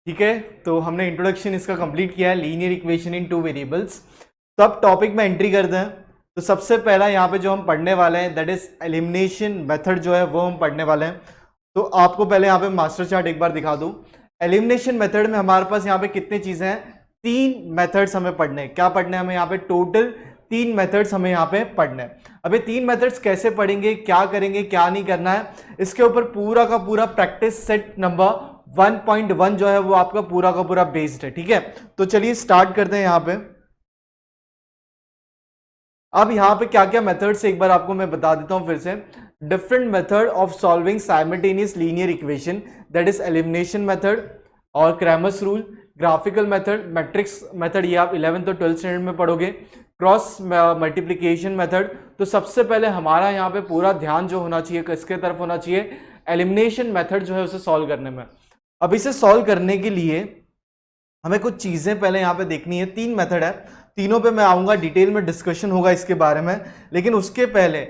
ठीक है, तो हमने इंट्रोडक्शन इसका कंप्लीट किया है, लीनियर इक्वेशन इन टू वेरिएबल्स। तो अब टॉपिक में एंट्री करते हैं। तो सबसे पहला यहाँ पे जो हम पढ़ने वाले हैं दैट इज एलिमिनेशन मेथड जो है वो हम पढ़ने वाले हैं। तो आपको पहले यहाँ पे मास्टर चार्ट एक बार दिखा दूं। एलिमिनेशन मेथड में हमारे पास यहाँ पे कितनी चीजें हैं, 3 मेथड्स हमें पढ़ने हैं। क्या पढ़ने हैं हमें यहाँ पे, टोटल 3 मेथड्स हमें यहाँ पे पढ़ने हैं। अब ये 3 मेथड्स कैसे पढ़ेंगे, क्या करेंगे, क्या नहीं करना है, इसके ऊपर पूरा का पूरा प्रैक्टिस सेट नंबर 1.1 जो है वो आपका पूरा का पूरा बेस्ड है। ठीक है, तो चलिए स्टार्ट करते हैं यहाँ पे। अब यहाँ पे क्या क्या मेथड्स एक बार आपको मैं बता देता हूं फिर से। Different method of solving simultaneous linear equation that is elimination method और Cramer's rule, graphical method, matrix method, ये आप 11th और 12th स्टैंडर्ड में पढ़ोगे, क्रॉस मल्टीप्लिकेशन मेथड। तो सबसे पहले हमारा यहाँ पे पूरा ध्यान जो होना चाहिए किसके तरफ होना चाहिए, एलिमिनेशन मेथड जो है उसे सॉल्व करने में। अब इसे सॉल्व करने के लिए हमें कुछ चीजें पहले यहाँ पे देखनी है। 3 मेथड है, तीनों पे मैं आऊंगा, डिटेल में डिस्कशन होगा इसके बारे में, लेकिन उसके पहले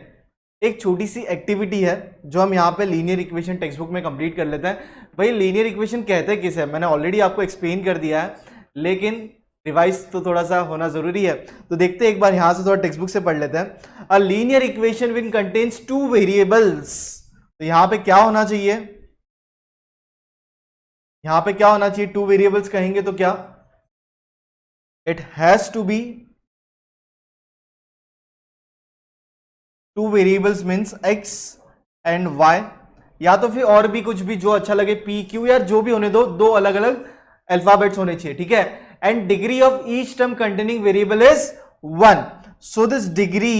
एक छोटी सी एक्टिविटी है जो हम यहाँ पे लीनियर इक्वेशन टेक्स्ट बुक में कंप्लीट कर लेते हैं। भाई लीनियर इक्वेशन कहते हैं किसे, मैंने ऑलरेडी आपको एक्सप्लेन कर दिया है, लेकिन रिवाइज तो थोड़ा सा होना जरूरी है। तो देखते हैं एक बार यहाँ से थोड़ा टेक्स्ट बुक से पढ़ लेते हैं। A linear equation which contains 2 variables. तो यहाँ पे क्या होना चाहिए, यहाँ पे क्या होना चाहिए, 2 वेरिएबल्स कहेंगे तो क्या, it has to be 2 variables means x and y, या तो फिर और भी कुछ भी जो अच्छा लगे, p q, या जो भी होने दो, 2 अलग अलग अल्फाबेट्स होने चाहिए। ठीक है, and degree of each term containing variable is 1। So this degree,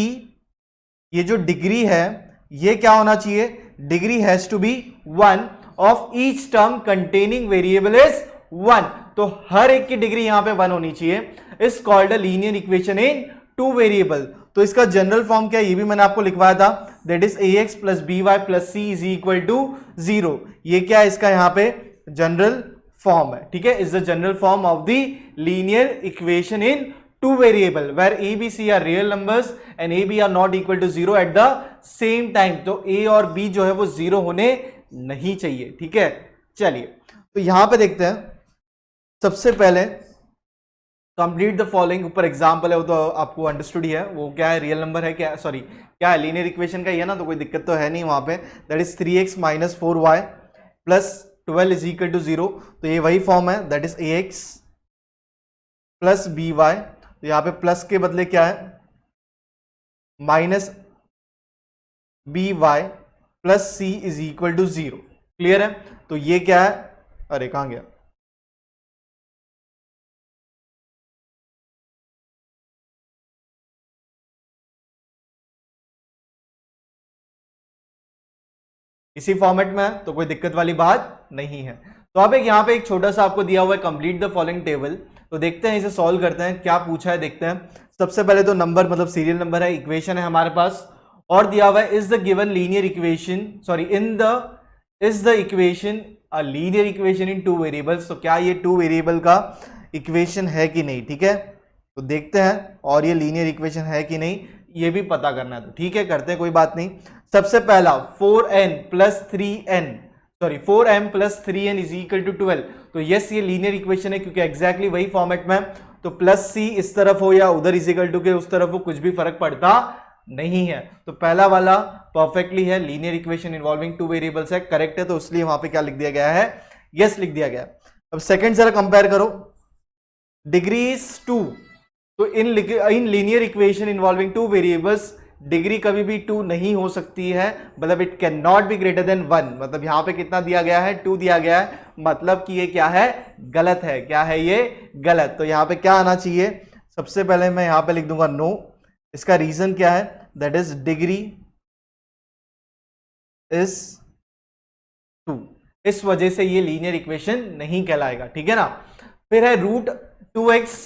ये जो डिग्री है ये क्या होना चाहिए, degree has to be 1 of each term containing variable is 1। तो हर एक की डिग्री यहां पे 1 होनी चाहिए। Is called a linear equation in 2 variable. तो इसका जनरल फॉर्म क्या है, ये भी मैंने आपको लिखवाया था, that is ax plus by plus c is equal to 0। ये क्या है, इसका यहां पे जनरल फॉर्म है। ठीक है, is the general form of the linear equation in 2 variable where a b c are real numbers and a b are not equal to 0 at the same time. तो a और b जो है वो 0 होने नहीं चाहिए। ठीक है, चलिए तो यहां पे देखते हैं। सबसे पहले कंप्लीट द फॉलोइंग, ऊपर एग्जांपल है वो तो आपको अंडरस्टूड ही है, वो क्या है, रियल नंबर है, क्या सॉरी क्या है, लीनियर इक्वेशन का ही है ना, तो कोई दिक्कत तो है नहीं वहां पे। That is 3x minus 4y plus 12 is equal to 0। तो ये वही फॉर्म है, that is ax plus by। तो यहाँ पे प्लस के बदले क्या है, minus by plus c is equal to 0। Clear है, तो ये क्या है, अरे कहां गया, इसी फॉर्मेट में है तो कोई दिक्कत वाली बात नहीं है। तो अब एक यहाँ पे एक छोटा सा आपको दिया हुआ है, कंप्लीट द फॉलोइंग टेबल। तो देखते हैं इसे सॉल्व करते हैं, क्या पूछा है देखते हैं। सबसे पहले तो नंबर मतलब सीरियल नंबर है, इक्वेशन है हमारे पास और दिया हुआ है, is the given linear equation, sorry in the is the equation a linear equation in 2 variables. तो क्या ये 2 वेरिएबल का इक्वेशन है कि नहीं। ठीक है, तो देखते हैं, और ये लीनियर इक्वेशन है कि नहीं ये भी पता करना है। तो ठीक है, करते हैं, कोई बात नहीं। सबसे पहला 4n plus 3n, sorry 4m plus 3n is equal to 12। तो यस ये लीनियर इक्वेशन है क्योंकि एग्जैक्टली वही फॉर्मेट में। तो प्लस c इस तरफ हो या उधर इज इक्वल टू के उस तरफ हो, कुछ भी फर्क पड़ता नहीं है। तो पहला वाला परफेक्टली है, लीनियर इक्वेशन इन्वॉल्विंग 2 वेरिएबल्स है, करेक्ट है। तो इसलिए वहां पे क्या लिख दिया गया है, यस लिख दिया गया। अब सेकंड जरा कंपेयर करो, डिग्री इज 2। तो in linear equation involving 2 variables degree कभी भी 2 नहीं हो सकती है, मतलब it can not be greater than 1। मतलब यहां पे कितना दिया गया है, 2 दिया गया है, मतलब कि ये क्या है, गलत है। क्या है ये, गलत। तो यहां पे क्या आना चाहिए, सबसे पहले मैं यहां पे लिख दूंगा नो। इसका रीजन क्या है, दैट इज डिग्री इज 2, इस वजह से ये लीनियर इक्वेशन नहीं कहलाएगा। ठीक है ना। फिर है root 2x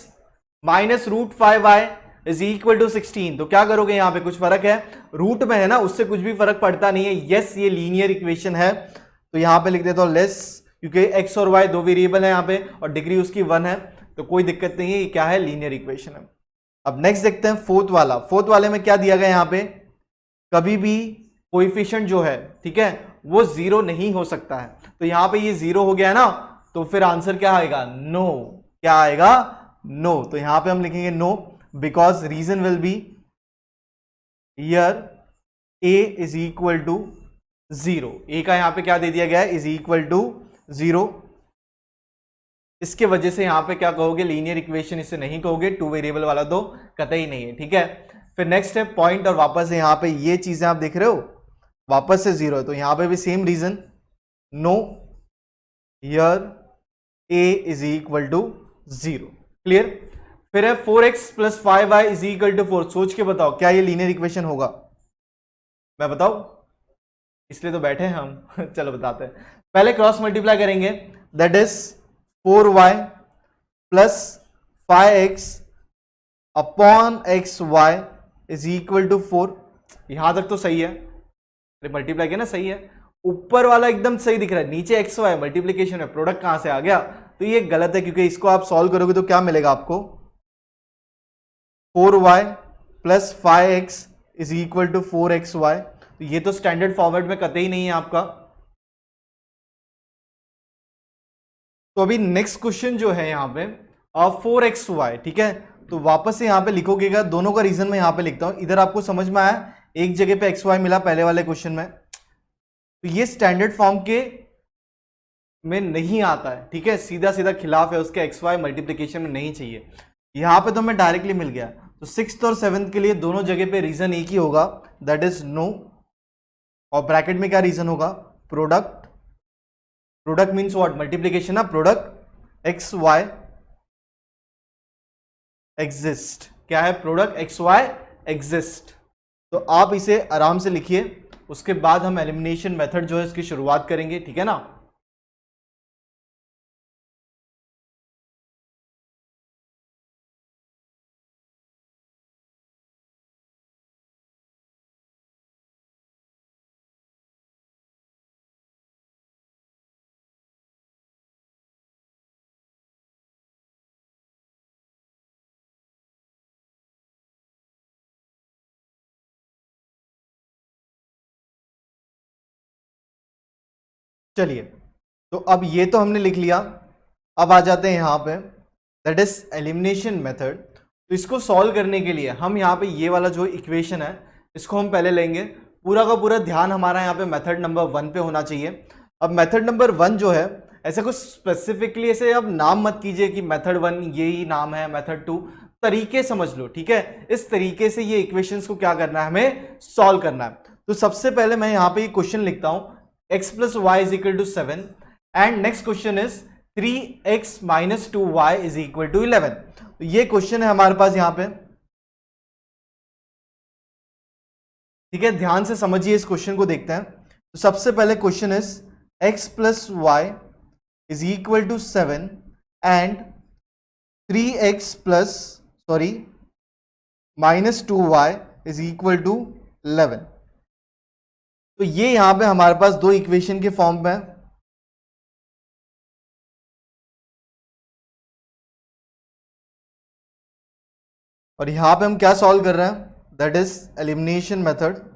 minus root 5y is equal to 16। तो क्या करोगे, यहां पे कुछ फर्क है, रूट में है ना, उससे कुछ भी फर्क पड़ता नहीं है। यस ये लीनियर इक्वेशन है। तो यहां पे लिख देता हूं लेस, क्योंकि x और y 2 वेरिएबल है यहां पे और डिग्री उसकी 1 है, तो कोई दिक्कत नहीं है, ये क्या है, लीनियर इक्वेशन है। अब नेक्स्ट देखते हैं फोर्थ वाला। फोर्थ वाले में क्या दिया गया, यहां पे कभी भी कोएफिशिएंट जो है, ठीक है, वो 0 नहीं हो सकता है। तो यहां पे ये 0 हो गया है ना, तो फिर आंसर क्या आएगा? नो। क्या आएगा? नो। तो यहां पे हम लिखेंगे no, because reason will be here a is equal to 0। A का यहां पे क्या दे दिया गया है? Is equal to 0। इसके वजह से यहां पे क्या कहोगे? लीनियर इक्वेशन इसे नहीं कहोगे, टू वेरिएबल वाला तो कतई नहीं है, ठीक है। फिर नेक्स्ट है पॉइंट, और वापस से यहां पे ये चीजें आप देख रहे हो वापस से 0 है, तो यहां पे भी same reason, no here a is equal to 0। Clear? फिर है 4x plus 5y is equal to 4। सोच के बताओ क्या ये लीनियर इक्वेशन होगा? मैं बताऊं? इसलिए तो बैठे हैं हम चलो बताते हैं। पहले क्रॉस मल्टीप्लाई करेंगे, that is 4y plus 5x upon x y is equal to 4। यहां तक तो सही है, मल्टीप्लाई किया ना, सही है। ऊपर वाला एकदम सही दिख रहा है, नीचे एक्स वाई मल्टीप्लीकेशन है, प्रोडक्ट कहां से आ गया? तो ये गलत है, क्योंकि इसको आप सॉल्व करोगे तो क्या मिलेगा आपको? 4y plus 5x is equal to 4xy। तो ये तो स्टैंडर्ड फॉर्मेट में कतई नहीं है आपका। तो अभी नेक्स्ट क्वेश्चन जो है यहां पे 4xy, ठीक है। तो वापस से यहां पे लिखोगेगा, दोनों का रीजन मैं यहां पे लिखता हूं। इधर आपको समझ में आया, एक जगह पे एक्स वाई मिला पहले वाले क्वेश्चन में, तो ये स्टैंडर्ड फॉर्म के में नहीं आता है, ठीक है। सीधा सीधा खिलाफ है उसके, एक्स वाई मल्टीप्लीकेशन में नहीं चाहिए। यहां पे तो मैं डायरेक्टली मिल गया। तो 6th और 7th के लिए दोनों जगह पे रीजन एक ही होगा, दैट इज नो। और ब्रैकेट में क्या रीजन होगा? Product. Product means what? Multiplication ना, प्रोडक्ट एक्स वाई एग्जिस्ट। क्या है? Product x y exist. तो आप इसे आराम से लिखिए, उसके बाद हम एलिमिनेशन मेथड जो है इसकी शुरुआत करेंगे, ठीक है ना। चलिए, तो अब ये तो हमने लिख लिया। अब आ जाते हैं यहां पे, दैट इज एलिमिनेशन मेथड। तो इसको सॉल्व करने के लिए हम यहाँ पे ये वाला जो इक्वेशन है इसको हम पहले लेंगे। पूरा का पूरा ध्यान हमारा यहाँ पे मेथड नंबर 1 पे होना चाहिए। अब मेथड नंबर 1 जो है, ऐसा कुछ स्पेसिफिकली ऐसे अब नाम मत कीजिए कि मेथड 1 ये ही नाम है, मेथड 2, तरीके समझ लो, ठीक है। इस तरीके से ये इक्वेशंस को क्या करना है, हमें सॉल्व करना है। तो सबसे पहले मैं यहाँ पे ये क्वेश्चन लिखता हूं, x plus y is equal to 7 and next question is 3x minus 2y is equal to 11। तो ये क्वेश्चन है हमारे पास यहां पे, ठीक है। ध्यान से समझिए, इस क्वेश्चन को देखते हैं। तो सबसे पहले question is x plus y is equal to 7 and 3x plus minus 2y is equal to 11। तो ये यहां पे हमारे पास दो इक्वेशन के फॉर्म में है। और यहां पे हम क्या सॉल्व कर रहे हैं, दैट इज एलिमिनेशन मेथड।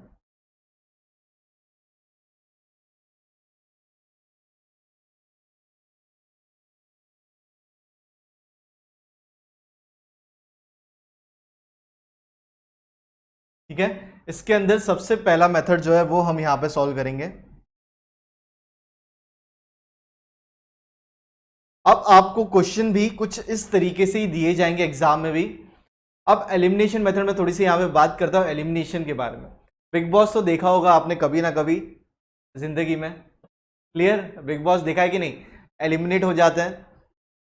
ठीक है, इसके अंदर सबसे पहला मेथड जो है वो हम यहां पे सॉल्व करेंगे। अब आपको क्वेश्चन भी कुछ इस तरीके से ही दिए जाएंगे एग्जाम में भी। अब एलिमिनेशन मेथड में थोड़ी सी यहां पे बात करता हूं एलिमिनेशन के बारे में। बिग बॉस तो देखा होगा आपने कभी ना कभी जिंदगी में, क्लियर? बिग बॉस देखा है कि नहीं? एलिमिनेट हो जाते हैं,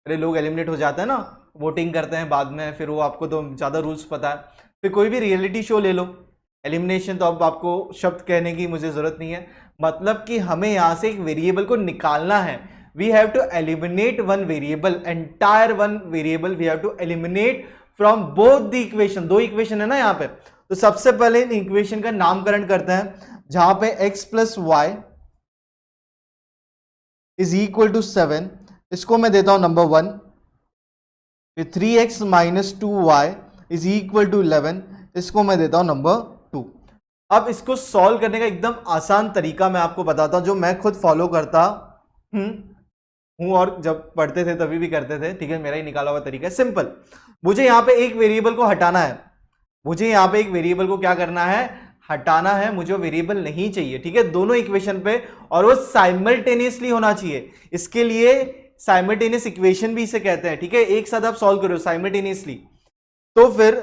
अरे लोग एलिमिनेट हो जाते हैं ना, वोटिंग करते हैं बाद में, फिर वो आपको तो ज़्यादा रूल्स पता है। फिर कोई भी रियलिटी शो ले लो, एलिमिनेशन तो अब आपको शब्द कहने की मुझे ज़रूरत नहीं है, मतलब कि हमें यहाँ से एक वेरिएबल को निकालना है। We have to eliminate one variable, entire one variable we have to eliminate from both the equation. दो इक्वेशन है ना यहाँ पे, तो सबसे पहले इन इक्वेशन का नामकरण करते हैं, जहां पे x plus Y is equal to 7, इसको मैं देता हूं नंबर 1। फिर 3x minus 2y is equal to 11, इसको मैं देता हूं नंबर 2। अब इसको सॉल्व करने का एकदम आसान तरीका मैं आपको बताता हूं, जो मैं खुद फॉलो करता हूं और जब पढ़ते थे तभी भी करते थे, ठीक है, मेरा ही निकाला हुआ तरीका है, सिंपल। मुझे यहां पे एक वेरिएबल को हटाना है, मुझे यहां पे एक वेरिएबल को क्या करना है, हटाना है, मुझे वेरिएबल नहीं चाहिए, ठीक है, दोनों इक्वेशन पे, और वो साइमल्टेनियसली होना चाहिए। इसके लिए साइमल्टेनियस इक्वेशन भी इसे कहते हैं, ठीक है, एक साथ आप सॉल्व करो साइमल्टेनियसली। तो फिर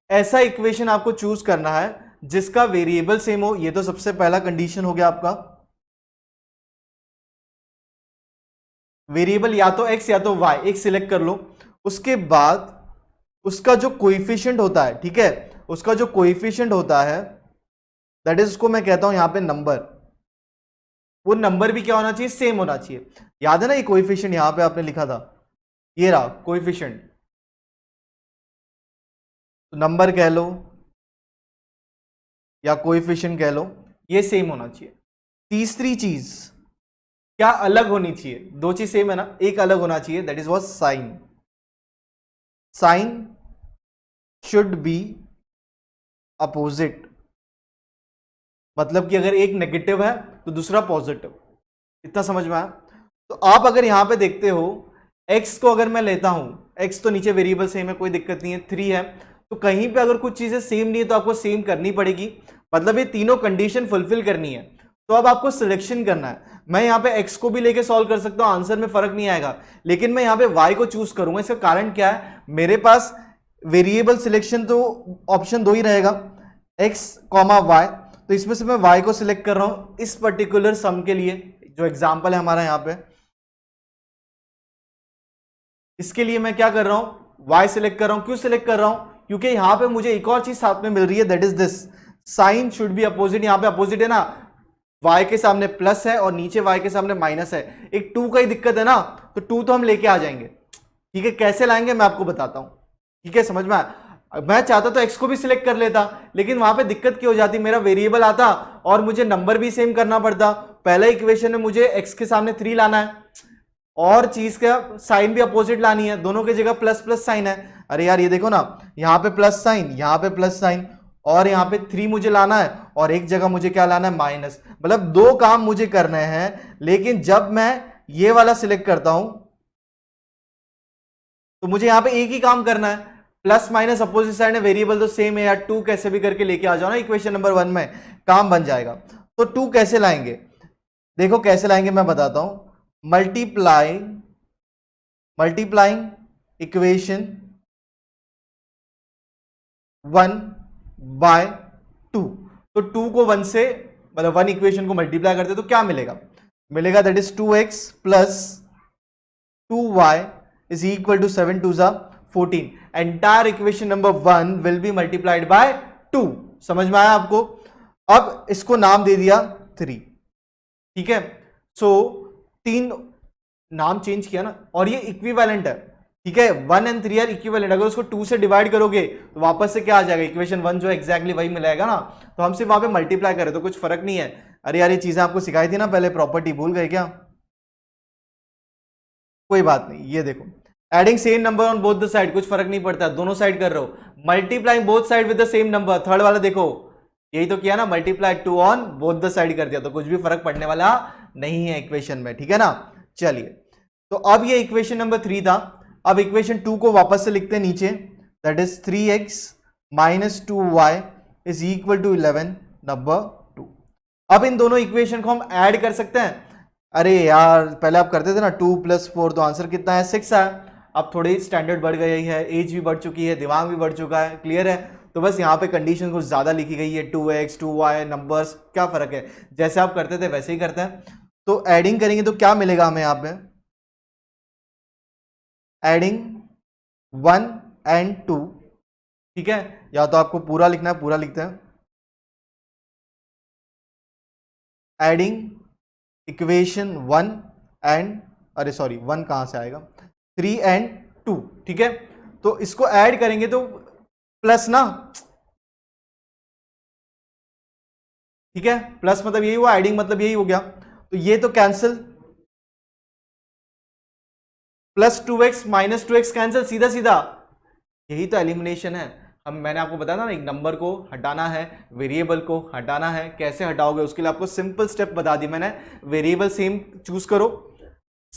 ऐसा इक्वेशन आपको चूज करना है जिसका वेरिएबल सेम हो। ये तो सबसे पहला कंडीशन हो गया आपका, वेरिएबल या तो x या तो y, एक सिलेक्ट कर लो। उसके बाद उसका जो कोएफिशिएंट होता है, ठीक है, उसका जो कोएफिशिएंट होता है दैट इज, उसको मैं कहता हूं यहां पे नंबर, वो नंबर भी क्या होना चाहिए, सेम होना चाहिए। याद है ना ये कोएफिशिएंट यहां पे आपने लिखा था, ये रहा कोएफिशिएंट, तो नंबर कह लो या कोएफिशिएंट कह लो, ये सेम होना चाहिए। तीसरी चीज क्या अलग होनी चाहिए, दो चीज सेम है ना, एक अलग होना चाहिए, that is what sign, sign should be opposite, मतलब कि अगर एक नेगेटिव है तो दूसरा पॉजिटिव, इतना समझ में आया। तो आप अगर यहां पे देखते हो x को अगर मैं लेता हूं, x तो नीचे वेरिएबल सेम है, कोई दिक्कत नहीं है, 3 है, तो कहीं पे अगर कुछ चीजें सेम नहीं है तो आपको सेम करनी पड़ेगी, मतलब ये तीनों कंडीशन फुलफिल करनी है। तो अब आपको सिलेक्शन करना है। मैं यहाँ पे x को भी लेके सॉल्व कर सकता हूं, आंसर में फर्क नहीं आएगा, लेकिन मैं यहाँ पे y को चूज करूंगा। इसका कारण क्या है, मेरे पास वेरिएबल सिलेक्शन तो ऑप्शन दो ही रहेगा, x कॉमा y, तो इसमें से मैं y को सिलेक्ट कर रहा हूं इस पर्टिकुलर सम के लिए, जो एग्जांपल है हमारा यहाँ पे, इसके लिए मैं क्या कर रहा हूं, y सिलेक्ट कर रहा हूं। क्यों सिलेक्ट कर रहा हूं, क्योंकि यहां पे मुझे एक और चीज साथ में मिल रही है, that is this, sign should be opposite. यहां पे अपोजिट है ना, y के सामने प्लस है और नीचे y के सामने माइनस है, एक 2 का ही दिक्कत है ना, तो 2 तो हम लेके आ जाएंगे, ठीक है, कैसे लाएंगे मैं आपको बताता हूं, ठीक है, समझ में आया। मैं चाहता तो x को भी सिलेक्ट कर लेता, लेकिन वहां पे दिक्कत क्या हो जाती, मेरा वेरिएबल आता और मुझे नंबर भी सेम करना पड़ता। पहले इक्वेशन में मुझे x के सामने 3 लाना है और चीज का साइन भी अपोजिट लानी है, दोनों की जगह प्लस प्लस साइन है। अरे यार ये देखो ना, यहाँ पे प्लस साइन, यहाँ पे प्लस साइन, और यहाँ पे 3 मुझे लाना है और एक जगह मुझे क्या लाना है, माइनस, मतलब दो काम मुझे करने हैं। लेकिन जब मैं ये वाला सिलेक्ट करता हूं तो मुझे यहाँ पे एक ही काम करना है, प्लस माइनस अपोजिट साइड है, वेरिएबल तो सेम है यार, 2 कैसे भी करके लेके आ जाओ ना इक्वेशन नंबर 1 में, काम बन जाएगा। तो 2 कैसे लाएंगे, देखो कैसे लाएंगे मैं बताता हूं, मल्टीप्लाइंग इक्वेशन 1 बाय 2, तो 2 को 1 से, मतलब 1 इक्वेशन को मल्टीप्लाई करते तो क्या मिलेगा, मिलेगा that is 2x plus 2y is equal to 7 2 जा 14। Entire equation number 1 will be multiplied by 2। समझ में आया आपको। अब इसको नाम दे दिया 3, ठीक है, सो 3 नाम चेंज किया ना, और ये इक्विवेलेंट है, ठीक है, 1 एंड 3 आर इक्विवेलेंट। अगर उसको 2 से डिवाइड करोगे तो वापस से क्या आ जाएगा, इक्वेशन 1 जो एग्जैक्टली वही मिलेगा ना, तो हम सिर्फ वहां पे मल्टीप्लाई करें तो कुछ फर्क नहीं है। अरे यार ये चीजें आपको सिखाई थी ना पहले, प्रॉपर्टी भूल गए क्या, कोई बात नहीं, ये देखो, adding same number on both the side, कुछ फर्क नहीं पड़ता, दोनों साइड कर रहे हो, multiplying both side with the same number, third वाला देखो यही तो किया ना, multiply 2 on both the side कर दिया, तो कुछ भी फर्क पड़ने वाला नहीं है इक्वेशन में, ठीक है ना। चलिए, तो अब ये इक्वेशन नंबर 3 था। अब इक्वेशन 2 को वापस से लिखते हैं नीचे, that is 3x minus 2y is equal to 11 number 2। अब इन दोनों इक्वेशन को हम ऐड कर सकते हैं। अरे यार पहले आप करते थे ना 2 + 4, तो आंसर कितना है, 6 है। अब थोड़ी स्टैंडर्ड बढ़ गई है, एज भी बढ़ चुकी है, दिमाग भी बढ़ चुका है, क्लियर है, तो बस यहाँ पे कंडीशन कुछ ज्यादा लिखी गई है, 2x 2y नंबर्स, क्या फर्क है, जैसे आप करते थे वैसे ही करते हैं। तो एडिंग करेंगे तो क्या मिलेगा हमें यहाँ पे, एडिंग 1 एंड 2, ठीक है, या तो आपको पूरा लिखना है, पूरा लिखते हैं, एडिंग इक्वेशन 1 एंड, अरे सॉरी 1 कहां से आएगा, 3 एंड 2, ठीक है, तो इसको ऐड करेंगे तो प्लस ना, ठीक है, प्लस मतलब यही हुआ, एडिंग मतलब यही हो गया, तो ये तो cancel, plus 2x minus 2x cancel, सीधा सीधा, यही तो एलिमिनेशन है। हम मैंने आपको बताया ना, एक नंबर को हटाना है, वेरिएबल को हटाना है, कैसे हटाओगे उसके लिए आपको सिंपल स्टेप बता दी मैंने, वेरिएबल सेम चूज करो,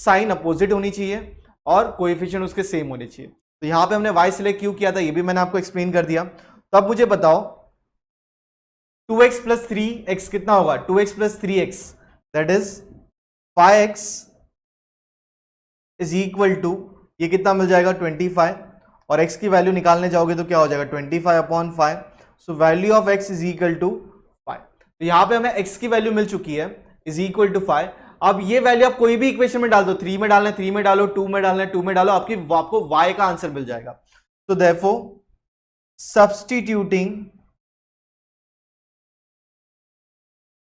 साइन अपोजिट होनी चाहिए और कोएफिशिएंट उसके सेम होने चाहिए। तो यहां पे हमने y सिलेक्ट क्यों किया था ये भी मैंने आपको एक्सप्लेन कर दिया। तो अब मुझे बताओ 2x प्लस 3x कितना होगा, 2x plus 3x that is 5x is equal to, ये कितना मिल जाएगा 25, और x की वैल्यू निकालने जाओगे तो क्या हो जाएगा 25/5। So value of x is equal to 5। तो यहां पे हमें x की वैल्यू मिल चुकी है इज इक्वल टू 5। अब ये वैल्यू आप कोई भी इक्वेशन में डाल दो, 3 में डालना है 3 में डालो, 2 में डालना है 2 में डालो, आपको y का आंसर मिल जाएगा। तो therefore substituting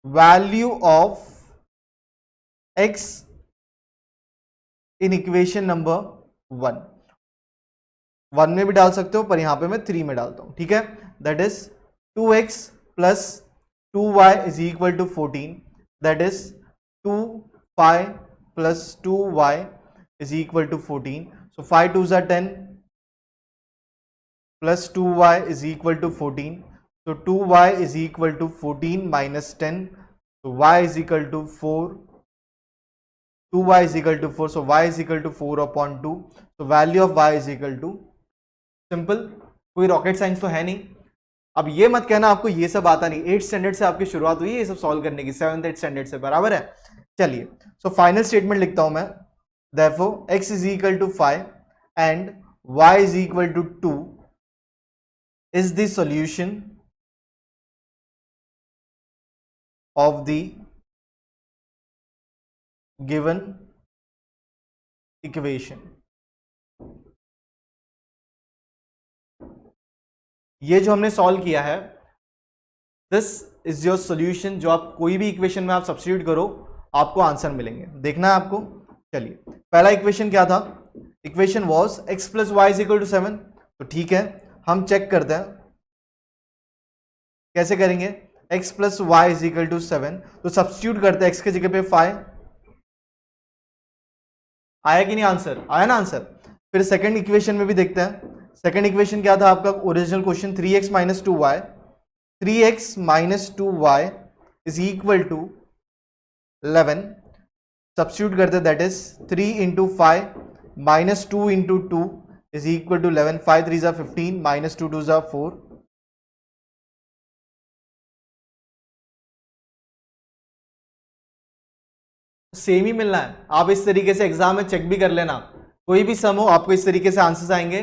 value of x in equation number 1 में भी डाल सकते हो, पर यहां पे मैं 3 में डालता हूं, ठीक है। That is 2x plus 2y is equal to 14, that is 2 plus 2y is equal to 14। So 5 2s are 10 plus 2y is equal to 14। So 2y is equal to 14 minus 10. So y is equal to 4. 2y is equal to 4. So y is equal to 4 upon 2. So value of y is equal to, simple, कोई rocket science तो है नहीं। अब ये मत कहना आपको ये सब आता नहीं, 8th स्टैंडर्ड से आपकी शुरुआत हुई है ये सब सॉल्व करने की, 7th 8th स्टैंडर्ड से, बराबर है। चलिए सो फाइनल स्टेटमेंट लिखता हूं मैं, therefore x is equal to 5 and y is equal to 2 is the solution of the given equation। ये जो हमने सॉल्व किया है, दिस इज योर सॉल्यूशन। जो आप कोई भी इक्वेशन में आप सब्स्टिट्यूट करो आपको आंसर मिलेंगे, देखना है आपको। चलिए पहला इक्वेशन क्या था, equation was x plus Y is equal to 7। तो ठीक है हम चेक करते हैं कैसे करेंगे, x plus Y is equal to 7, तो सब्स्टिट्यूट करते हैं x के जगह पे 5, आया कि नहीं आंसर, आया ना आंसर। फिर सेकंड इक्वेशन में भी देखते हैं, सेकंड इक्वेशन क्या था आपका original question, 3x minus 2y, 3x minus 2y is equal to 11। Substitute करते हैं, that is 3 into 5 minus 2 into 2 is equal to 11, 5 3 जा 15 माइनस 2 2 जा 4। सेम ही मिलना है, आप इस तरीके से एग्जाम में चेक भी कर लेना, कोई भी सम हो आपको इस तरीके से आंसर्स आएंगे,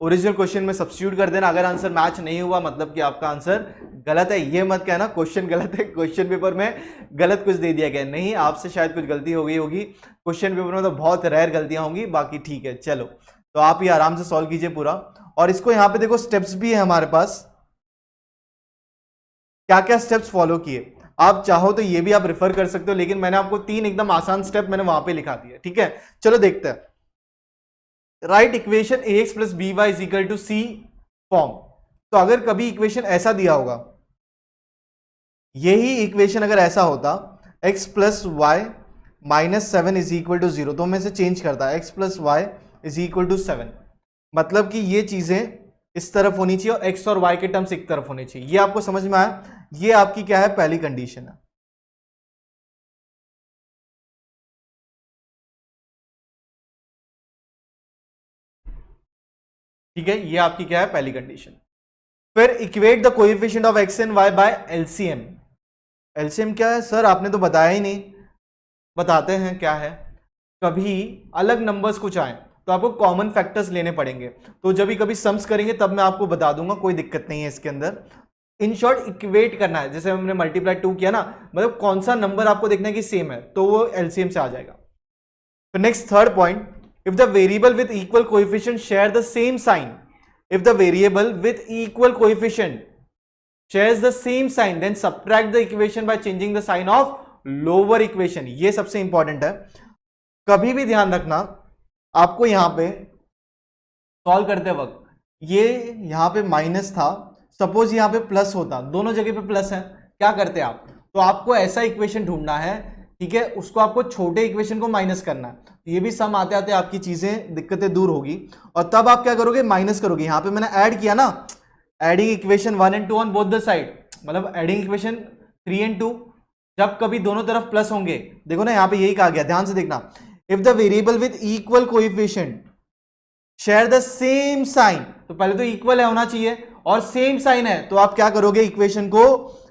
ओरिजिनल क्वेश्चन में सब्स्टिट्यूट कर देना। अगर आंसर मैच नहीं हुआ मतलब कि आपका आंसर गलत है, ये मत कहना क्वेश्चन गलत है, क्वेश्चन पेपर में गलत कुछ दे दिया गया, नहीं, आपसे शायद कुछ गलती हो गई होगी, क्वेश्चन पेपर में तो बहुत रेयर गलतियां होंगी, बाकी ठीक है। चलो तो आप ये आराम से सॉल्व कीजिए पूरा, और इसको यहाँ पे देखो स्टेप्स भी है हमारे पास, क्या क्या स्टेप्स फॉलो किए, आप चाहो तो ये भी आप रेफर कर सकते हो, लेकिन मैंने आपको 3 एकदम आसान स्टेप मैंने वहां पे लिखा दिया, ठीक है। चलो देखते हैं, right equation ax plus b y is equal to c form. तो अगर कभी इक्वेशन ऐसा दिया होगा, यही इक्वेशन अगर ऐसा होता x plus y minus 7 is equal to 0, तो मैं इसे चेंज करता x plus Y is equal to 7, मतलब कि ये चीजें इस तरफ होनी चाहिए और x और y के टर्म्स एक तरफ होने चाहिए। ये आपको समझ में आया, ये आपकी क्या है पहली कंडीशन है। ठीक है, ये आपकी क्या है पहली कंडीशन। फिर equate the coefficient of x and y bye LCM. LCM क्या है सर, आपने तो बताया ही नहीं, बताते हैं क्या है। कभी अलग नंबर्स कुछ आए तो आपको कॉमन फैक्टर्स लेने पड़ेंगे, तो जब भी कभी सम्स करेंगे तब मैं आपको बता दूंगा, कोई दिक्कत नहीं है इसके अंदर। इन शॉर्ट इक्वेट करना है, जैसे हमने मल्टीप्लाई 2 किया ना, मतलब कौन सा नंबर आपको देखना है कि सेम है, तो वो एलसीएम से आ जाएगा। फिर next third point, if the variable with equal coefficient share the same sign, if the variable with equal coefficient shares the same sign, then subtract the equation by changing the sign of lower equation। ये सबसे important है, कभी भी ध्यान रखना आपको यहां पे सॉल्व करते वक्त, ये यहां पे माइनस था, सपोज यहां पे प्लस होता, दोनों जगह पे प्लस है, क्या करते आप, तो आपको ऐसा इक्वेशन ढूंढना है, ठीक है, उसको आपको छोटे इक्वेशन को माइनस करना है, ये भी सम आते आते आपकी चीजें दिक्कतें दूर होगी, और तब आप क्या करोगे माइनस करोगे। यहां पे मैंने ऐड किया ना, adding equation 1 and 2 on both the side, मतलब एडिंग इक्वेशन 3 and 2, जब कभी दोनों तरफ प्लस होंगे, देखो ना यहां पे यही कहा गया, ध्यान से देखना, if the variable with equal coefficient share the same sign, तो पहले तो इक्वल है होना चाहिए और सेम साइन है, तो आप क्या करोगे, इक्वेशन को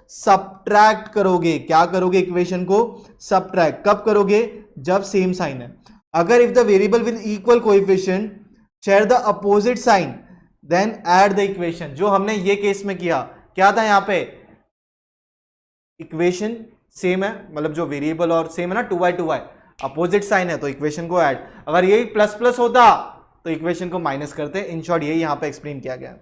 सब्ट्रैक्ट करोगे। क्या करोगे, इक्वेशन को सब्ट्रैक्ट। कब करोगे, जब सेम साइन है। अगर if the variable with equal coefficient share the opposite sign then add the equation. जो हमने ये केस में किया, क्या था यहां पे, इक्वेशन सेम है, मतलब जो वेरिएबल और सेम है ना, 2y अपोजिट साइन है तो इक्वेशन को ऐड। अगर यही प्लस प्लस होता तो इक्वेशन को माइनस करते। इन शॉर्ट यही यहां पे एक्सप्लेन किया गया।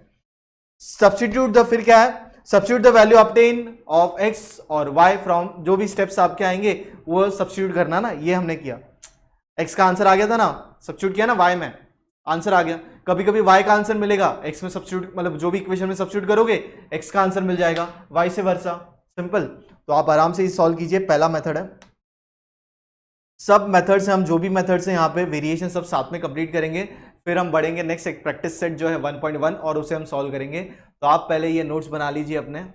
सब्स्टिट्यूट द, फिर क्या है, substitute the value obtain of x और वाई फ्रॉम, जो भी स्टेप्स आपके आएंगे वो सब्स्टिट्यूट करना ना, ये हमने किया। एक्स का आंसर आ गया था ना, सब्स्टिट्यूट किया ना वाई में, आंसर आ गया। कभी कभी वाई का आंसर मिलेगा, एक्स में सब्स्टिट्यूट, मतलब जो भी इक्वेशन में सब्स्टिट्यूट करोगे एक्स का आंसर मिल जाएगा, वाई से वर्सा, सिंपल। तो आप आराम से सॉल्व कीजिए, पहला मेथड है। सब मेथड से हम जो भी मेथड से यहाँ पे वेरिएशन सब साथ में कंप्लीट करेंगे, फिर हम बढ़ेंगे नेक्स्ट एक प्रैक्टिस सेट जो है 1.1 और उसे हम सॉल्व करेंगे। तो आप पहले ये नोट्स बना लीजिए अपने।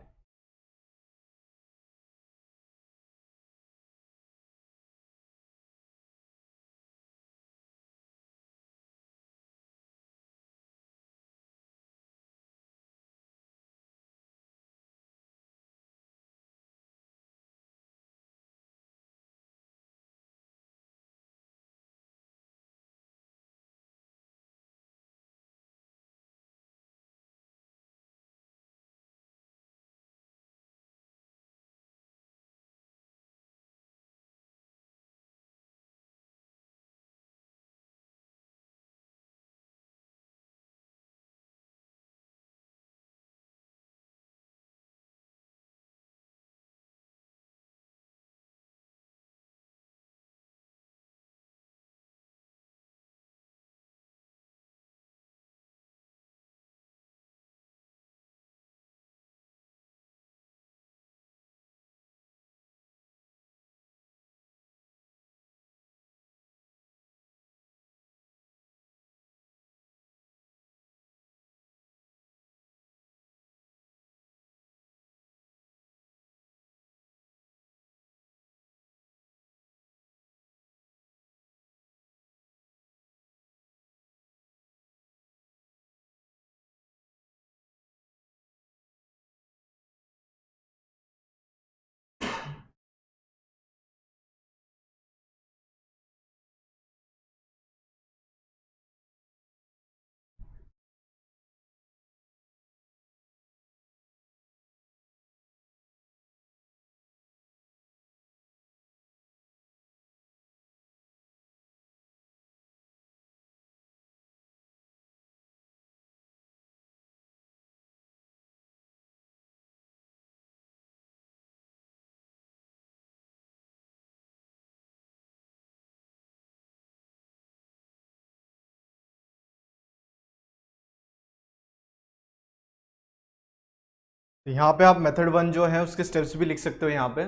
तो यहाँ पे आप मेथड 1 जो है उसके स्टेप्स भी लिख सकते हो यहाँ पे।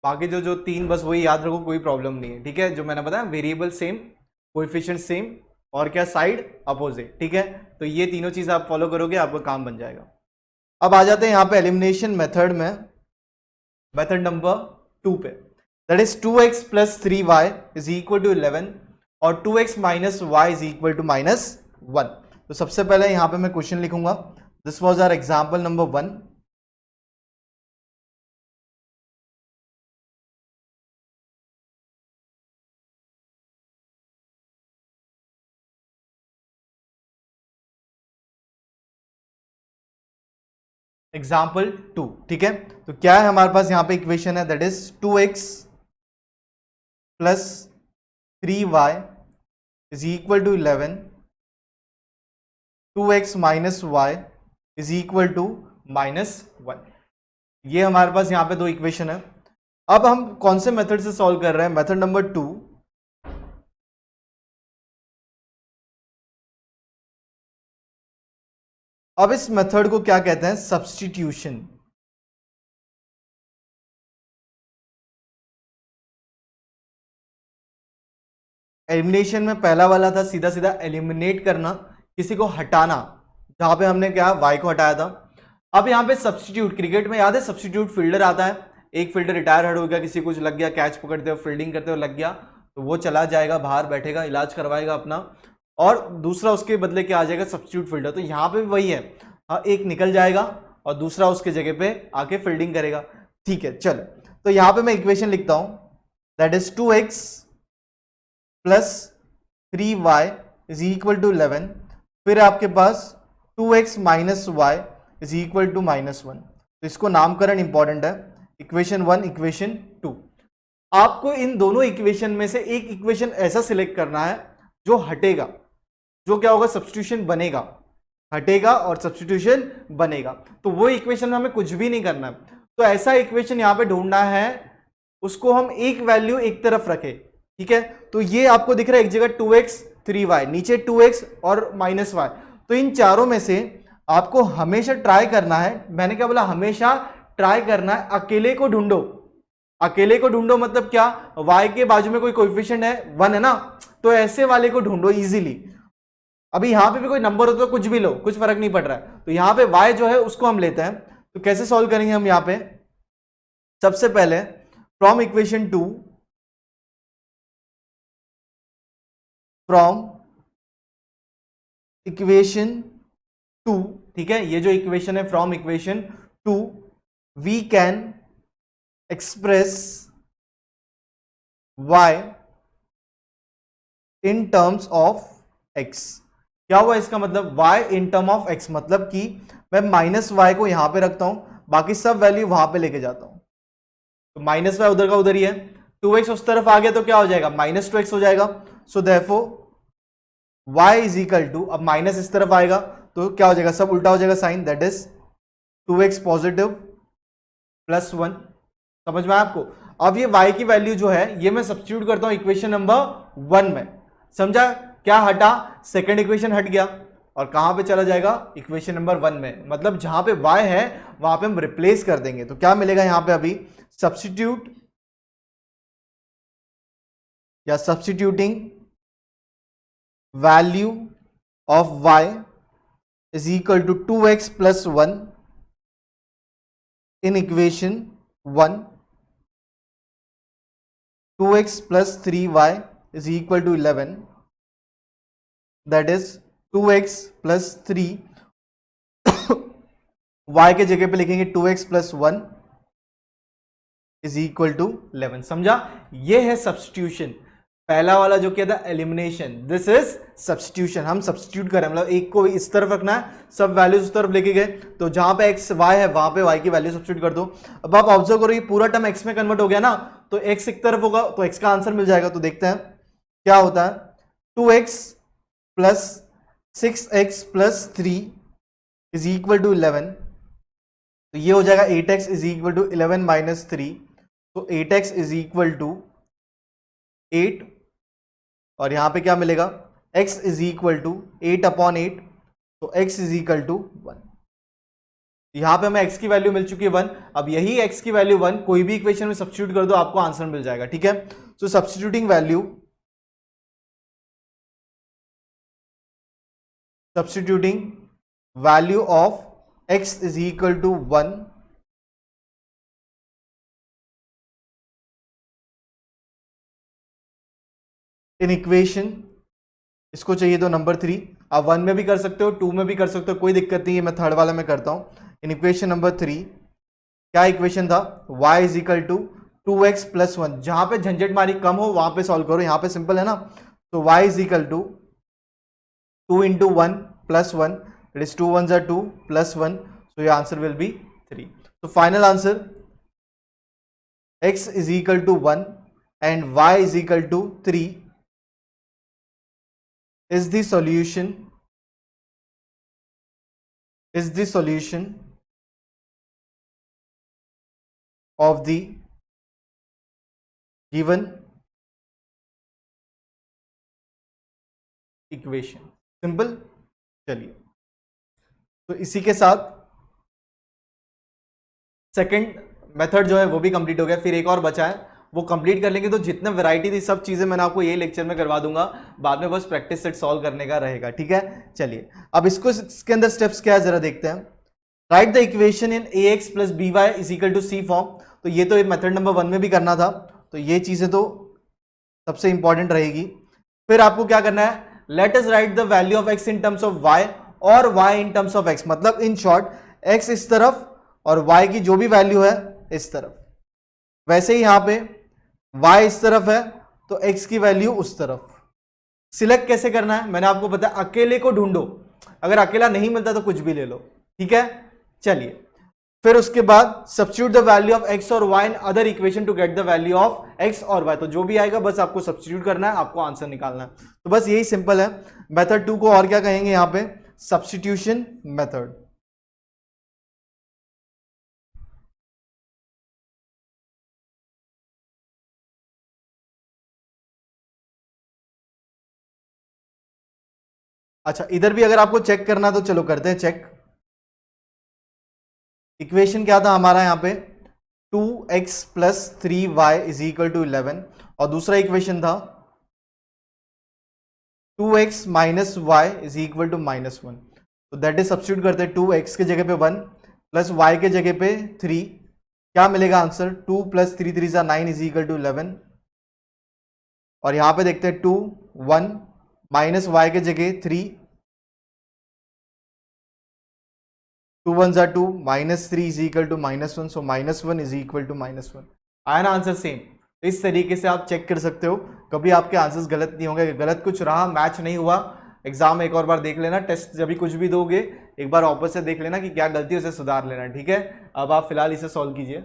बाकी जो जो तीन बस वही याद रखो, कोई प्रॉब्लम नहीं है, ठीक है। जो मैंने बताया वेरिएबल सेम, कोएफिशिएंट सेम, और क्या, साइड अपोजिट, ठीक है। तो ये तीनों चीज आप फॉलो करोगे, आपका काम बन जाएगा। अब आ जाते हैं यहाँ पे एलिमिनेशन मेथड में, मेथड नंबर 2 पे। That is 2x plus 3y is equal to 11 और 2x minus Y is equal to -1। तो सबसे पहले यहाँ पे मैं क्वेश्चन लिखूंगा। This was our example number 1। Example 2, ठीक है। तो क्या है हमारे पास यहाँ पे इक्वेशन है, that is 2x plus 3y is equal to 11, 2x minus Y is equal to -1। ये हमारे पास यहाँ पे दो इक्वेशन है। अब हम कौन से मेथड से सॉल्व कर रहे हैं, मेथड नंबर 2। अब इस मेथड को क्या कहते हैं, सब्स्टिट्यूशन। एलिमिनेशन में पहला वाला था सीधा सीधा एलिमिनेट करना, किसी को हटाना, जहां पे हमने क्या y को हटाया था। अब यहाँ पे सब्स्टिट्यूट, क्रिकेट में याद है सब्स्टिट्यूट फील्डर आता है, एक फील्डर रिटायर हो गया, किसी कुछ लग गया, कैच पकड़ते हुए फील्डिंग करते हुए लग गया, तो वो चला जाएगा बाहर, बैठेगा, इलाज करवाएगा अपना, और दूसरा उसके बदले क्या आ जाएगा, सब्स्टिट्यूट फील्डर। तो यहाँ पे भी वही है, हाँ, एक निकल जाएगा और दूसरा उसके जगह पे आके फील्डिंग करेगा। ठीक है, चलो, तो यहाँ पे मैं इक्वेशन लिखता हूं, that is 2x plus 3y is equal to 11, फिर आपके पास 2x minus Y is equal to -1। तो इसको नामकरण इंपॉर्टेंट है, इक्वेशन 1, इक्वेशन 2। आपको इन दोनों इक्वेशन में से एक इक्वेशन ऐसा सिलेक्ट करना है जो हटेगा, जो क्या होगा, सब्स्टिट्यूशन बनेगा, हटेगा और सब्स्टिट्यूशन बनेगा। तो वो इक्वेशन में हमें कुछ भी नहीं करना है, तो ऐसा इक्वेशन यहां पे ढूंढना है, उसको हम एक वैल्यू एक तरफ रखें। ठीक है, तो ये आपको दिख रहा है एक जगह 2x 3y, नीचे 2x और -y, तो इन चारों में से आपको हमेशा ट्राई करना है, मैंने क्या बोला, हमेशा ट्राई करना है अकेले को ढूंढो। अकेले को ढूंढो मतलब क्या, y के बाजू में कोई कोएफिशिएंट है 1 है ना, तो ऐसे वाले को ढूंढो इजीली। अभी यहां पे भी कोई नंबर हो तो कुछ भी लो, कुछ फर्क नहीं पड़ रहा है। तो यहां पे y जो है उसको हम लेते हैं, तो कैसे सॉल्व करेंगे हम यहां पे, सबसे पहले फ्रॉम इक्वेशन 2, फ्रॉम इक्वेशन 2, ठीक है, ये जो इक्वेशन है from equation 2, we can express y in terms of x। क्या हुआ इसका मतलब, y in term of x, मतलब कि मैं -y को यहां पे रखता हूं, बाकी सब वैल्यू वहां पे लेके जाता हूं, तो -y उधर का उधर ही है, 2x उस तरफ आ गया तो क्या हो जाएगा, -2x हो जाएगा। So therefore y is equal to, अब माइनस इस तरफ आएगा तो क्या हो जाएगा, सब उल्टा हो जाएगा sign, that is 2x positive plus 1। समझ में आया आपको। अब ये y की वैल्यू जो है ये मैं सब्स्टिट्यूट करता हूं इक्वेशन नंबर 1 में, समझा, क्या हटा, सेकंड इक्वेशन हट गया और कहां पे चला जाएगा, इक्वेशन नंबर 1 में, मतलब जहां पे y है वहां पे हम रिप्लेस कर देंगे। तो क्या मिलेगा यहां पे, अभी सब्स्टिट्यूट या substituting value of y is equal to 2x plus 1 in equation 1, 2x plus 3y is equal to 11, that is 2x plus 3, y के जगह पे लिखेंगे 2x plus 1 is equal to 11। समझा, ये है सब्स्टिट्यूशन। पहला वाला जो किया था एलिमिनेशन, दिस इज सब्स्टिट्यूशन, हम सब्स्टिट्यूट करें, मतलब एक को इस तरफ रखना है, सब वैल्यूज उस तरफ लेके गए, तो जहां पे x y है वहां पे y की वैल्यू सब्स्टिट्यूट कर दो। अब आप ऑब्जर्व करो ये पूरा टर्म x में कन्वर्ट हो गया ना, तो x एक तरफ होगा तो x का आंसर मिल जाएगा। तो देखते हैं क्या होता है, 2x plus 6x plus 3 is equal to 11, तो ये हो जाएगा 8x is equal to 11 minus 3, तो 8x इज इक्वल टू 8, और यहां पे क्या मिलेगा, x इज इक्वल टू 8/8, तो x इज इक्वल टू 1। यहां पे हमें x की वैल्यू मिल चुकी है 1, अब यही x की वैल्यू 1 कोई भी इक्वेशन में सब्स्टिट्यूट कर दो आपको आंसर मिल जाएगा। ठीक है, so substituting value of x is equal to 1 in equation, इसको चाहिए तो नंबर 3, आप 1 में भी कर सकते हो, 2 में भी कर सकते हो, कोई दिक्कत नहीं है, मैं थर्ड वाला में करता हूं। इन इक्वेशन नंबर 3 क्या इक्वेशन था, y is equal to 2x plus 1, जहां पे झंझट मारी कम हो वहां पे सॉल्व करो, यहां पे सिंपल है ना, तो y is equal to 2 into 1 plus 1, it is 2 1 2 plus 1, so your answer will be 3। तो final answer x is equal to 1 and y is equal to 3 is the solution of the given equation। Simple. चलिए, तो इसी के साथ second method जो है वो भी कंप्लीट हो गया, फिर एक और बचा है वो कंप्लीट कर लेंगे, तो जितना वैरायटी थी सब चीजें मैंने आपको ये लेक्चर में करवा दूंगा, बाद में बस प्रैक्टिस सेट सॉल्व करने का रहेगा। ठीक है, चलिए अब इसके अंदर स्टेप्स क्या है जरा देखते हैं। Write the equation in a x plus b y is equal to c form. तो ये तो मेथड नंबर 1 में भी करना था, तो ये चीजें तो सबसे इंपॉर्टेंट रहेगी। फिर आपको क्या करना है, let us write the value of x in terms of y और y in terms of x, मतलब इन शॉर्ट एक्स इस तरफ और वाई की जो भी वैल्यू है इस तरफ। वैसे ही यहां पे वाई इस तरफ है तो एक्स की वैल्यू उस तरफ। सिलेक्ट कैसे करना है मैंने आपको बताया, अकेले को ढूंढो, अगर अकेला नहीं मिलता तो कुछ भी ले लो, ठीक है। चलिए फिर उसके बाद substitute the value of x और y in other equation to get the value of x और वाई। तो जो भी आएगा बस आपको सब्स्टिट्यूट करना है, आपको आंसर निकालना है। तो बस यही सिंपल है। मेथड 2 को और क्या कहेंगे यहां पे, सब्स्टिट्यूशन मेथड। अच्छा इधर भी अगर आपको चेक करना तो चलो करते हैं चेक। इक्वेशन क्या था हमारा यहां पे, 2x plus 3y is equal to 11, और दूसरा इक्वेशन था 2x minus Y is equal to -1। तो दैट इज सब्स्टिट्यूट करते हैं, 2x के जगह पे 1 प्लस y के जगह पे 3, क्या मिलेगा आंसर, 2 प्लस 3 3 सा 9 इज इक्वल टू 11। और यहां पे देखते हैं 2 1 माइनस वाई के जगह 3, 2 1 सा 2 -3 is equal to -1, so -1 is equal to -1। आया ना आंसर सेम। इस तरीके से आप चेक कर सकते हो, कभी आपके आंसर्स गलत नहीं होंगे। गलत कुछ रहा, मैच नहीं हुआ, एग्जाम में एक और बार देख लेना, टेस्ट जब भी कुछ भी दोगे एक बार वापस से देख लेना कि क्या गलती है, उसे सुधार लेना, ठीक है। अब आप फिलहाल इसे सॉल्व कीजिए।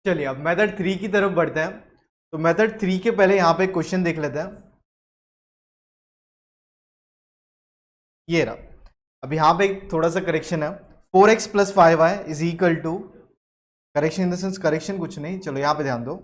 चलिए अब मेथड 3 की तरफ बढ़ते हैं। तो मेथड 3 के पहले यहां पे क्वेश्चन देख लेते हैं। ये रहा, अब यहां पे थोड़ा सा करेक्शन है, 4x plus 5y is equal to, correction in the sense correction कुछ नहीं, चलो यहां पे ध्यान दो,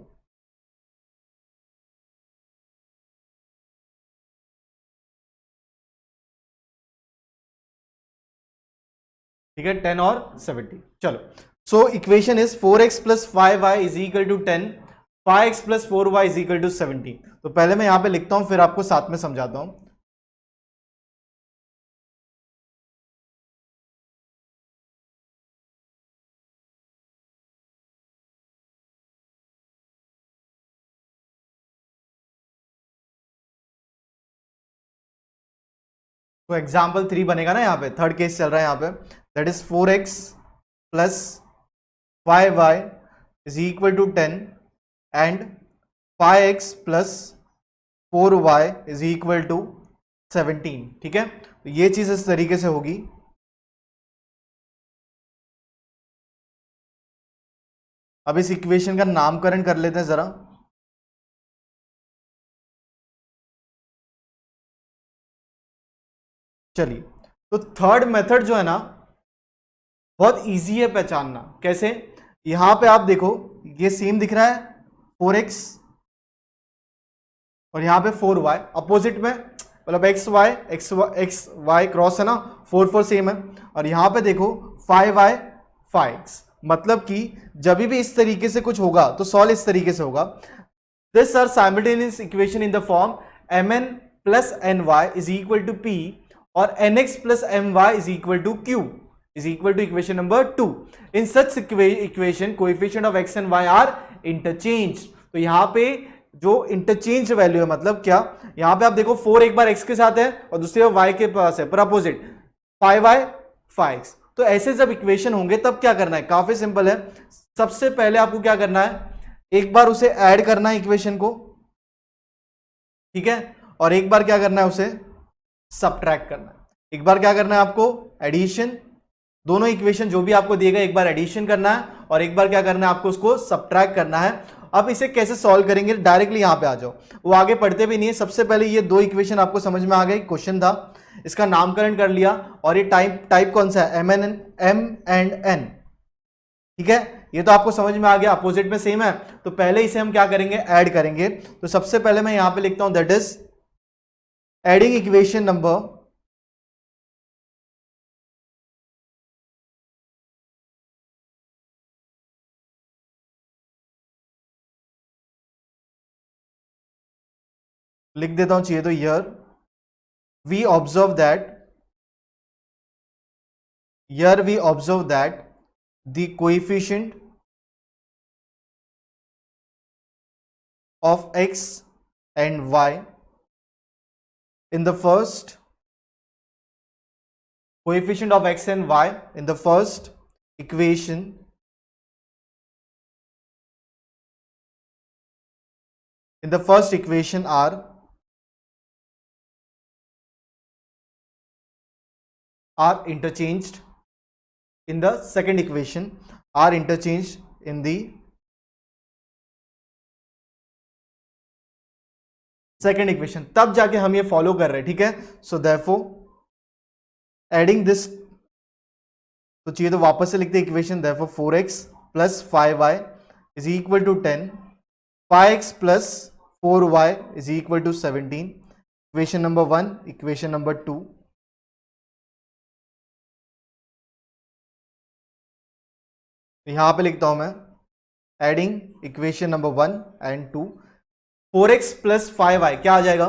ठीक है, 10 और 70। चलो so equation is 4x plus 5y is equal to 10, 5x plus 4y is equal to 17। तो पहले मैं यहां पे लिखता हूं, फिर आपको साथ में समझाता हूं। तो एग्जाम्पल 3 बनेगा ना, यहाँ पे थर्ड केस चल रहा है यहाँ पे, that is 4x plus 5y is equal to 10 and 5x plus 4y is equal to 17। ठीक है, तो ये चीज इस तरीके से होगी। अब इस इक्वेशन का नामकरण कर लेते हैं जरा। चलिए, तो थर्ड मेथड जो है ना, बहुत इजी है पहचानना। कैसे? यहां पे आप देखो, ये सेम दिख रहा है 4x, और यहां पे 4y अपोजिट में, मतलब एक्स वाई क्रॉस है ना, 4 सेम है। और यहां पे देखो 5y 5x, मतलब कि जब भी इस तरीके से कुछ होगा तो सॉल्व इस तरीके से होगा। This are simultaneous equation in the form mn plus ny is equal to p और nx plus my is equal to q is equal to equation number 2। In such equation coefficient of x and y are interchange. तो यहां पे जो interchange value है, मतलब क्या, यहां पे आप देखो 4 एक बार x के साथ है और दूसरी बार y के पास है, पर अपोजिट 5y 5x। तो ऐसे जब इक्वेशन होंगे तब क्या करना है, काफी सिंपल है। सबसे पहले आपको क्या करना है, एक बार उसे ऐड करना है इक्वेशन को, ठीक है, और एक बार क्या करना है, उसे सबट्रैक्ट करना है। एक बार क्या करना है आपको, एडिशन, दोनों इक्वेशन जो भी आपको दिएगा एक बार एडिशन करना है और एक बार क्या करना है आपको, उसको सबट्रैक्ट करना है। अब इसे कैसे सॉल्व करेंगे, डायरेक्टली यहां पे आ जाओ, वो आगे पढ़ते भी नहीं है। सबसे पहले ये दो इक्वेशन आपको समझ में आ गई, क्वेश्चन था, इसका नामकरण कर लिया, और ये टाइप कौन सा है, M&N, ठीक है, ये तो आपको समझ में आ गया, अपोजिट में सेम है। तो पहले इसे हम क्या करेंगे, ऐड करेंगे। तो सबसे पहले मैं यहां पे लिखता हूं, that is adding equation number, लिख देता हूं चाहिए तो, here we observe that, here we observe that the coefficient of x and y in the first coefficient of x and y in the first equation are interchanged in the second equation, are interchanged in the second equation, तब जाके हम ये follow कर रहे हैं। ठीक है, so therefore adding this, तो चाहिए तो वापस से लिखते हैं equation, therefore 4x plus 5y is equal to 10, 5x plus 4y is equal to 17, equation number 1, equation number 2। यहां पे लिखता हूं मैं, adding equation number 1 and 2, 4x plus 5y क्या आ जाएगा,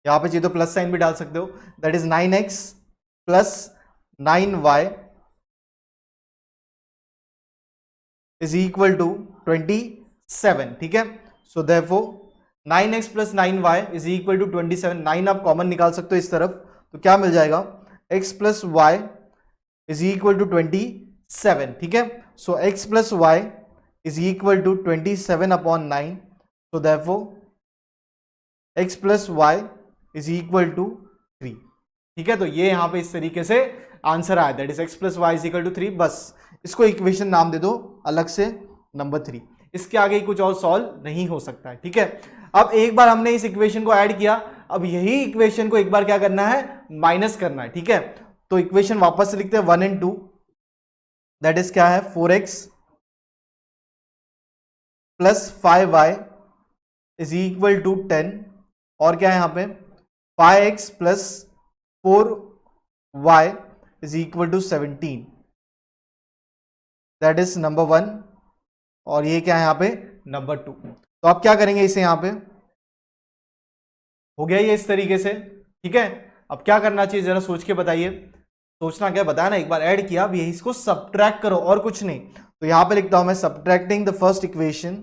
यहां पे चाहिए तो प्लस साइन भी डाल सकते हो, that is 9x plus 9y is equal to 27। ठीक है, so therefore 9x plus 9y is equal to 27, 9 आप कॉमन निकाल सकते हो इस तरफ, तो क्या मिल जाएगा, x plus Y is equal to 27। ठीक है, so x plus Y is equal to 27 upon 9, so therefore x plus Y is equal to 3। ठीक है, तो ये यहां पे इस तरीके से आंसर आया, that is x plus Y is equal to 3। बस इसको इक्वेशन नाम दे दो अलग से, नंबर 3। इसके आगे कुछ और सॉल्व नहीं हो सकता है। ठीक है, अब एक बार हमने इस इक्वेशन को ऐड किया, अब यही इक्वेशन को एक बार क्या करना है, माइनस करना है। ठीक है, तो इक्वेशन वापस से लिखते हैं 1 एंड 2, दैट इज क्या है, 4x plus 5y is equal to 10, और क्या है यहां पे 5x plus 4y is equal to 17, that is number 1, और ये क्या है यहाँ पे नंबर 2। तो आप क्या करेंगे इसे यहाँ पे, हो गया ये इस तरीके से, ठीक है। अब क्या करना चाहिए जरा सोच के बताइए, सोचना क्या, बताया ना एक बार ऐड किया, अब यही इसको सब्ट्रैक्ट करो और कुछ नहीं। तो यहां पे लिखता हूं मैं subtracting the first equation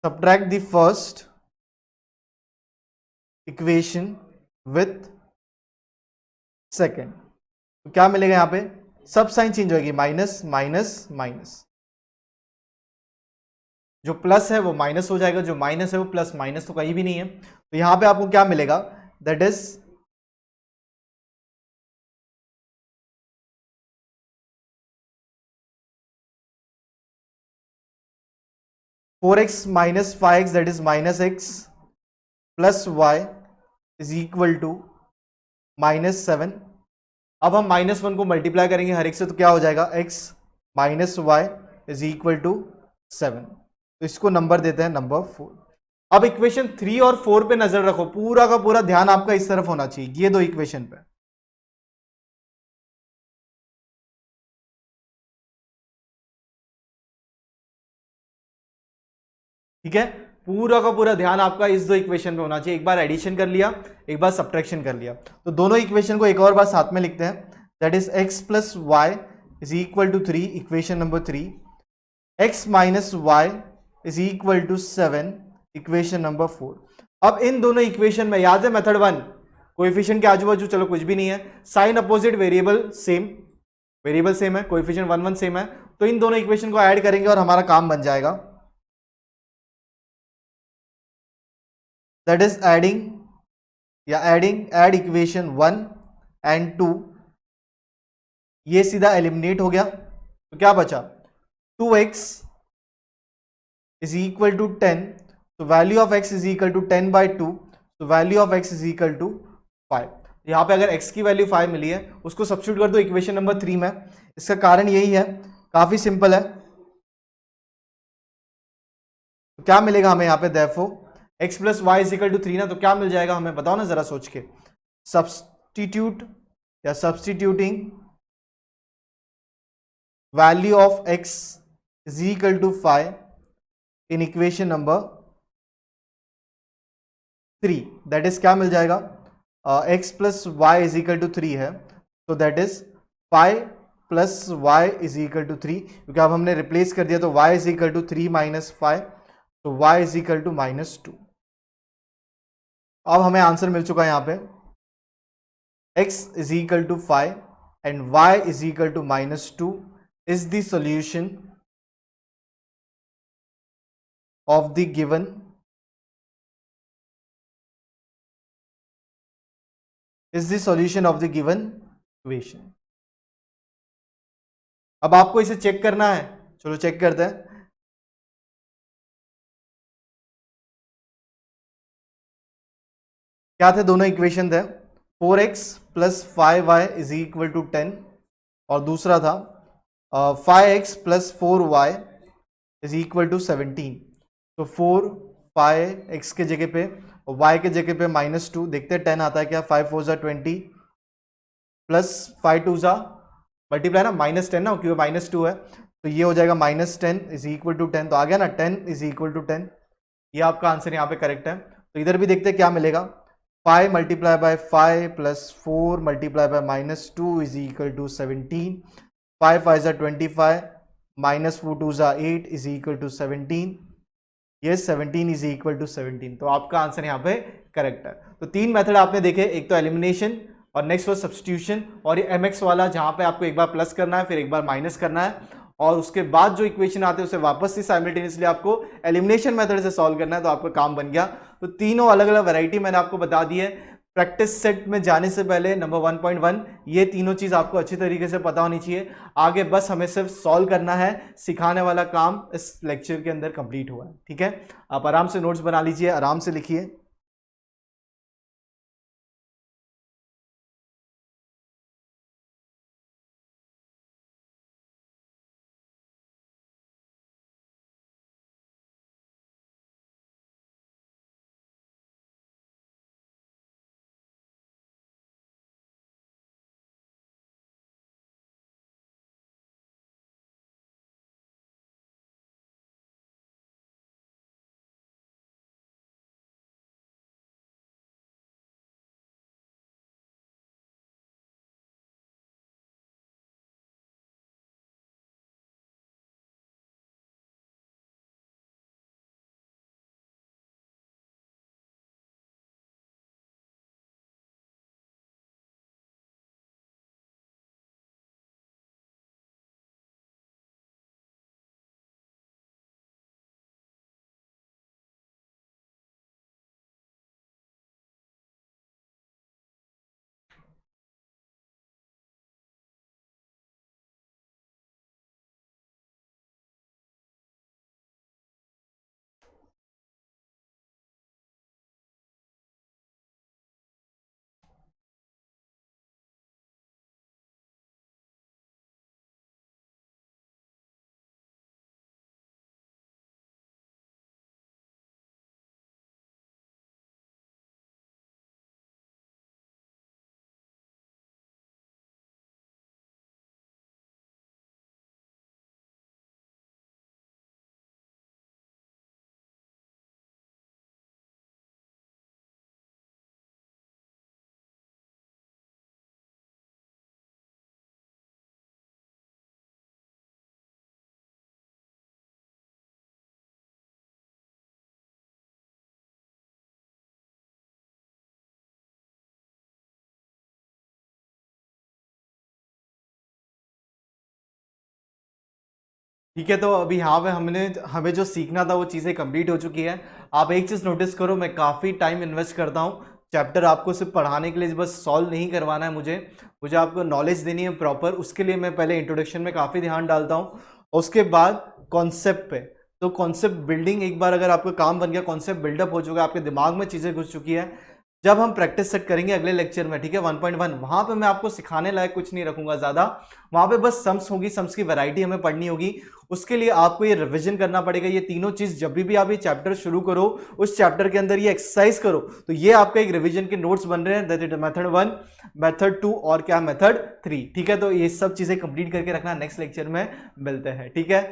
subtract the first equation with second. तो क्या मिलेगा यहां पे, सब साइन चेंज होगी, माइनस माइनस माइनस, जो प्लस है वो माइनस हो जाएगा, जो माइनस है वो प्लस, माइनस तो कहीं भी नहीं है। तो यहां पे आपको क्या मिलेगा, that is 4x minus 5x that is minus X plus Y is equal to -7। अब हम -1 को मल्टीप्लाई करेंगे हर एक से, तो क्या हो जाएगा, x minus Y is equal to 7। तो इसको नंबर देते हैं नंबर 4। अब इक्वेशन 3 और 4 पे नजर रखो, पूरा का पूरा ध्यान आपका इस तरफ होना चाहिए, ये दो इक्वेशन पे। ठीक है, पूरा का पूरा ध्यान आपका इस दो इक्वेशन पे होना चाहिए। एक बार एडिशन कर लिया, एक बार सब्ट्रैक्शन कर लिया, तो दोनों इक्वेशन को एक और बार साथ में लिखते हैं, that is x plus Y is equal to 3, equation number 3, x minus Y is equal to 7, equation number 4। अब इन दोनों इक्वेशन में याद है मेथड 1, कोएफिशिएंट के आजू बाजू चलो कुछ भी नहीं है, sign opposite variable same, variable same है, कोएफिशिएंट 1 1 सेम है, तो इन दोनों इक्वेशन को ऐड करेंगे और हमारा काम बन जाएगा। दैट इज एडिंग या ऐड इक्वेशन 1 एंड 2, ये सीधा एलिमिनेट हो गया, तो क्या बचा, 2x इज इक्वल टू 10, तो value of x is equal to 10/2, तो value of x is equal to 5। यहां पे अगर x की वैल्यू 5 मिली है, उसको सब्स्टिट्यूट कर दो इक्वेशन नंबर 3 में। इसका कारण यही है, काफी सिंपल है। तो क्या मिलेगा हमें यहाँ पे, therefore x plus Y is equal to 3 ना, तो क्या मिल जाएगा हमें, बताओ ना जरा सोच के, सब्स्टिट्यूट या substituting value of x is equal to 5 in equation number 3, that is क्या मिल जाएगा, x plus Y is equal to 3 है, तो that is 5 plus Y is equal to 3, क्योंकि अब हमने रिप्लेस कर दिया, तो y is equal to 3 minus 5, तो y इज इक्वल टू -2। अब हमें आंसर मिल चुका है यहां पे, x is equal to 5 and y is equal to -2 is the solution of the given is the solution of the given equation. अब आपको इसे चेक करना है, चलो चेक करते हैं। क्या थे दोनों इक्वेशन थे, 4x plus 5y is equal to 10, और दूसरा था 5x plus 4y is equal to 17। तो 4 5x के जगह पे और y के जगह पे -2, देखते हैं 10 आता है क्या, 5 4 जा 20 प्लस 5 2 जा मल्टीप्लाई ना -10 ना, क्योंकि -2 है, तो ये हो जाएगा -10 इज इक्वल टू 10, तो आ गया ना 10 इज इक्वल टू 10। ये आपका आंसर यहाँ पे करेक्ट है। तो इधर भी देखते हैं क्या मिलेगा, 5 multiply by 5 plus 4 multiply by -2 is equal to 17, 5 5 जा 25 -4 2 जा 8 इज इक्वल टू 17, ये 17 इज इक्वल टू 17। तो आपका आंसर यहाँ पे करेक्ट है। तो 3 मेथड आपने देखे, एक तो एलिमिनेशन, और नेक्स्ट वाज सब्स्टिट्यूशन, और ये mx वाला जहां पे आपको एक बार प्लस करना है फिर एक बार माइनस करना है, और उसके बाद जो इक्वेशन आते हैं उसे वापस से साइमल्टेनियसली आपको एलिमिनेशन मेथड से सॉल्व करना है, तो आपका काम बन गया। तो तीनों अलग अलग वैरायटी मैंने आपको बता दी है। प्रैक्टिस सेट में जाने से पहले नंबर 1.1 ये तीनों चीज आपको अच्छी तरीके से पता होनी चाहिए। आगे बस हमें सिर्फ सॉल्व करना है, सिखाने वाला काम इस लेक्चर के अंदर कंप्लीट हुआ है। ठीक है, आप आराम से नोट्स बना लीजिए, आराम से लिखिए। ठीक है, तो अभी यहाँ पे हमें जो सीखना था वो चीज़ें कंप्लीट हो चुकी है। आप एक चीज़ नोटिस करो, मैं काफ़ी टाइम इन्वेस्ट करता हूँ चैप्टर आपको सिर्फ पढ़ाने के लिए, बस सॉल्व नहीं करवाना है मुझे मुझे आपको नॉलेज देनी है प्रॉपर। उसके लिए मैं पहले इंट्रोडक्शन में काफ़ी ध्यान डालता हूँ, उसके बाद कॉन्सेप्ट पे। तो कॉन्सेप्ट बिल्डिंग एक बार अगर आपका काम बन गया, कॉन्सेप्ट बिल्डअप हो चुका है, आपके दिमाग में चीज़ें घुस चुकी है, जब हम प्रैक्टिस सेट करेंगे अगले लेक्चर में, ठीक है, 1.1, वहां पे मैं आपको सिखाने लायक कुछ नहीं रखूंगा ज्यादा। वहां पे बस सम्स होगी, सम्स की वैरायटी हमें पढ़नी होगी। उसके लिए आपको ये रिवीजन करना पड़ेगा। ये तीनों चीज जब भी आप ये चैप्टर शुरू करो, उस चैप्टर के अंदर ये एक्सरसाइज करो, तो ये आपका एक रिवीजन के नोट्स बन रहे हैं। दैट इज मेथड 1, मेथड 2 और क्या मेथड 3। ठीक है, तो ये सब चीजें कंप्लीट करके रखना। नेक्स्ट लेक्चर में मिलते हैं, ठीक है।